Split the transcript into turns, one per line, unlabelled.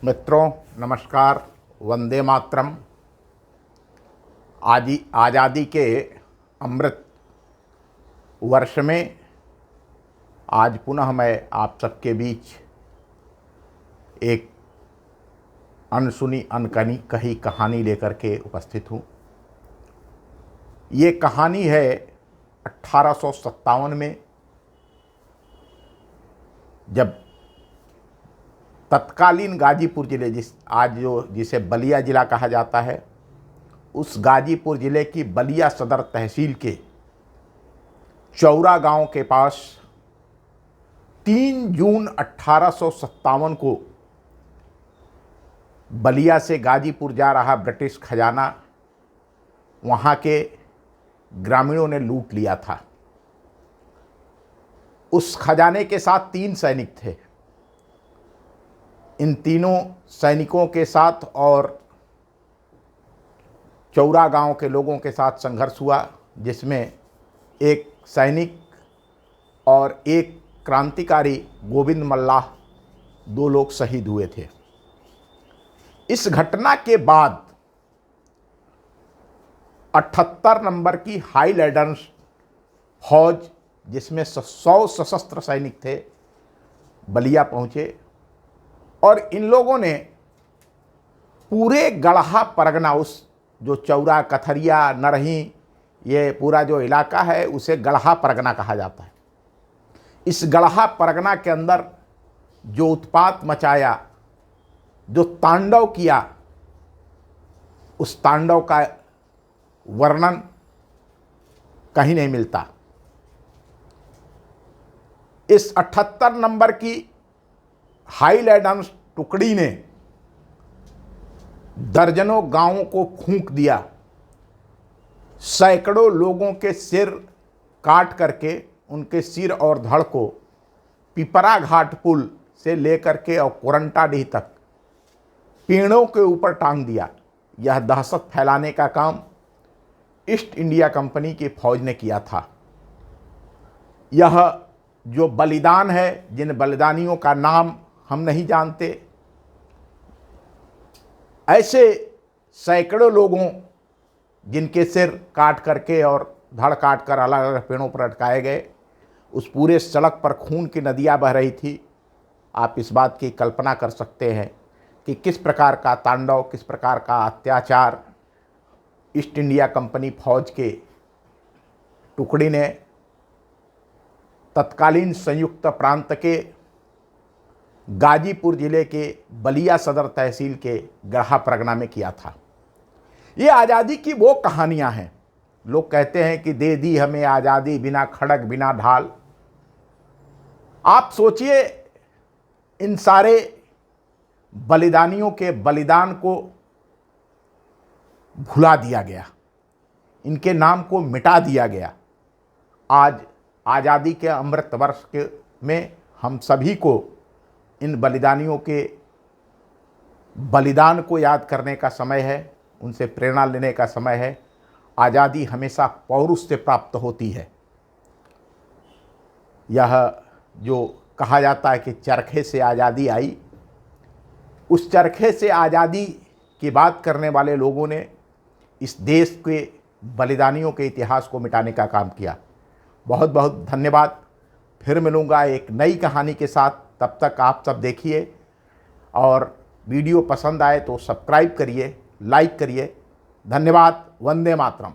मित्रों नमस्कार। वंदे मातरम। आज़ादी के अमृत वर्ष में आज पुनः मैं आप सबके बीच एक अनसुनी अनकही कही कहानी लेकर के उपस्थित हूँ। ये कहानी है 1857 में, जब तत्कालीन गाजीपुर ज़िले जिसे बलिया ज़िला कहा जाता है, उस गाजीपुर ज़िले की बलिया सदर तहसील के चौरा गांव के पास 3 जून 1857 को बलिया से गाजीपुर जा रहा ब्रिटिश खजाना वहाँ के ग्रामीणों ने लूट लिया था। उस खजाने के साथ 3 सैनिक थे। इन तीनों सैनिकों के साथ और चौरा गांव के लोगों के साथ संघर्ष हुआ, जिसमें एक सैनिक और एक क्रांतिकारी गोविंद मल्लाह 2 लोग शहीद हुए थे। इस घटना के बाद 78 नंबर की हाईलैंडर्स फौज, जिसमें 100 सशस्त्र सैनिक थे, बलिया पहुंचे और इन लोगों ने पूरे गढ़ा परगना, उस जो चौरा कथरिया नरही ये पूरा जो इलाका है उसे गढ़ा परगना कहा जाता है। इस गढ़ा परगना के अंदर जो उत्पात मचाया, जो तांडव किया, उस तांडव का वर्णन कहीं नहीं मिलता। इस 78 नंबर की हाईलैंडर्स टुकड़ी ने दर्जनों गांवों को फूंक दिया, सैकड़ों लोगों के सिर काट करके उनके सिर और धड़ को पिपरा घाट पुल से लेकर के और कोरंटाडीह तक पेड़ों के ऊपर टांग दिया। यह दहशत फैलाने का काम ईस्ट इंडिया कंपनी की फौज ने किया था। यह जो बलिदान है, जिन बलिदानियों का नाम हम नहीं जानते, ऐसे सैकड़ों लोगों जिनके सिर काट करके और धड़ काट कर अलग अलग पेड़ों पर अटकाए गए, उस पूरे सड़क पर खून की नदियाँ बह रही थी। आप इस बात की कल्पना कर सकते हैं कि किस प्रकार का तांडव, किस प्रकार का अत्याचार ईस्ट इंडिया कंपनी फौज के टुकड़ी ने तत्कालीन संयुक्त प्रांत के गाजीपुर ज़िले के बलिया सदर तहसील के गढ़ा परगना में किया था। ये आज़ादी की वो कहानियां हैं। लोग कहते हैं कि दे दी हमें आज़ादी बिना खड़ग बिना ढाल। आप सोचिए, इन सारे बलिदानियों के बलिदान को भुला दिया गया, इनके नाम को मिटा दिया गया। आज आज़ादी के अमृत वर्ष में हम सभी को इन बलिदानियों के बलिदान को याद करने का समय है, उनसे प्रेरणा लेने का समय है। आज़ादी हमेशा पौरुष से प्राप्त होती है। यह जो कहा जाता है कि चरखे से आज़ादी आई, उस चरखे से आज़ादी की बात करने वाले लोगों ने इस देश के बलिदानियों के इतिहास को मिटाने का काम किया। बहुत बहुत धन्यवाद। फिर मिलूँगा एक नई कहानी के साथ। तब तक आप सब देखिए और वीडियो पसंद आए तो सब्सक्राइब करिए, लाइक करिए। धन्यवाद। वंदे मातरम।